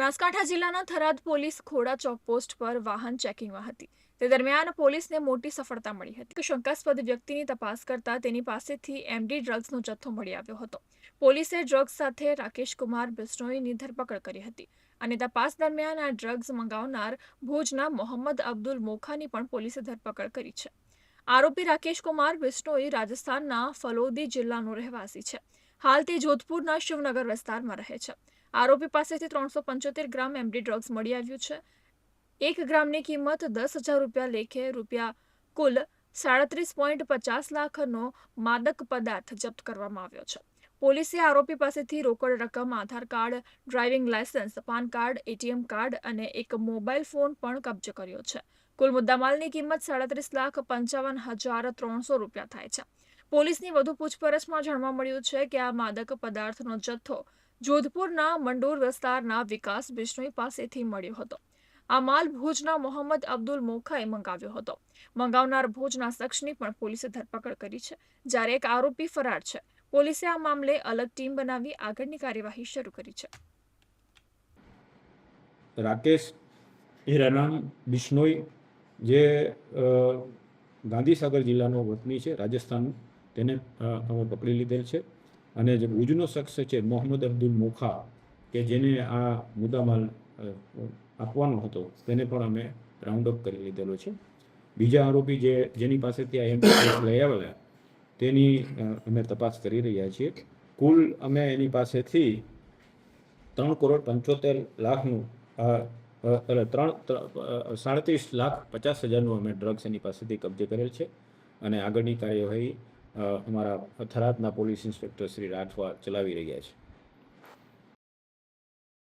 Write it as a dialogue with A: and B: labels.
A: બનાસકાંઠા જિલ્લાના થરાદ પોલીસ ખોડા ચેકપોસ્ટ પર વાહન ચેકિંગમાં હતી. તે દરમિયાન પોલીસને મોટી સફળતા મળી હતી. શંકાસ્પદ વ્યક્તિની તપાસ કરતા તેની પાસેથી એમડી ડ્રગ્સનો જથ્થો મળી આવ્યો હતો. પોલીસે ડ્રગ્સ સાથે રાકેશ કુમાર બિશ્નોઈની ધરપકડ કરી હતી અને તપાસ દરમિયાન આ ડ્રગ્સ મંગાવનાર ભુજના મોહમ્મદ અબ્દુલ મોખાની પણ પોલીસે ધરપકડ કરી છે. આરોપી રાકેશ કુમાર બિશ્નોઈ રાજસ્થાનના ફલોદી જિલ્લાનો રહેવાસી છે. હાલ તે જોધપુરના શિવનગર વિસ્તારમાં રહે છે. આરોપી પાસેથી 375 ગ્રામ એમડી ડ્રગ્સ મળી આવ્યું છે. 1 ગ્રામની કિંમત 10,000 રૂપિયા લેખે કુલ 37.50 લાખનો માદક પદાર્થ જપ્ત કરવામાં આવ્યો છે. પોલીસે આરોપી પાસેથી રોકડ રકમ, Aadhaar card, driving licence, PAN card, ATM card અને એક મોબાઈલ ફોન પણ કબજે કર્યો છે. કુલ મુદ્દામાલની કિંમત 37,55,300 રૂપિયા થાય છે. પોલીસની વધુ પૂછપરછમાં જાણવા મળ્યું છે કે આ માદક પદાર્થનો જથ્થો જોધપુરના મંડોર વિસ્તારના વિકાસ બિશ્નોઈ પાસેથી મળ્યો હતો. આ માલ ભુજના મોહમ્મદ અબ્દુલ મોખાએ મંગાવ્યો હતો. મંગાવનાર ભુજના શખ્સની પણ પોલીસે ધરપકડ કરી છે, જ્યારે એક આરોપી ફરાર છે. પોલીસે આ મામલે અલગ ટીમ બનાવી આગળની કાર્યવાહી શરૂ કરી છે.
B: રાકેશ હીરારામ બિશ્નોઈ જે ગાંધીસાગર જિલ્લાનો વતની છે, રાજસ્થાન, તેને અમે પકડી લીધેલ છે. અને જે ભુજનો શખ્સ છે મોહમ્મદ અબ્દુલ મોખા, કે જેને આ મુદ્દામાલ આપવાનો હતો, તેને પણ અમે રાઉન્ડ અપ કરી લીધેલો છે. બીજા આરોપી જેની પાસેથી આ એમડી લઈ આવેલા, તેની અમે તપાસ કરી રહ્યા છીએ. કુલ અમે એની પાસેથી 3,75,00,000નું 37,50,000નું અમે ડ્રગ્સ એની પાસેથી કબજે કરેલ છે. અને આગળની કાર્યવાહી અમારા થરાદના પોલીસ ઇન્સ્પેક્ટર શ્રી રાઠવા ચલાવી રહ્યા છે.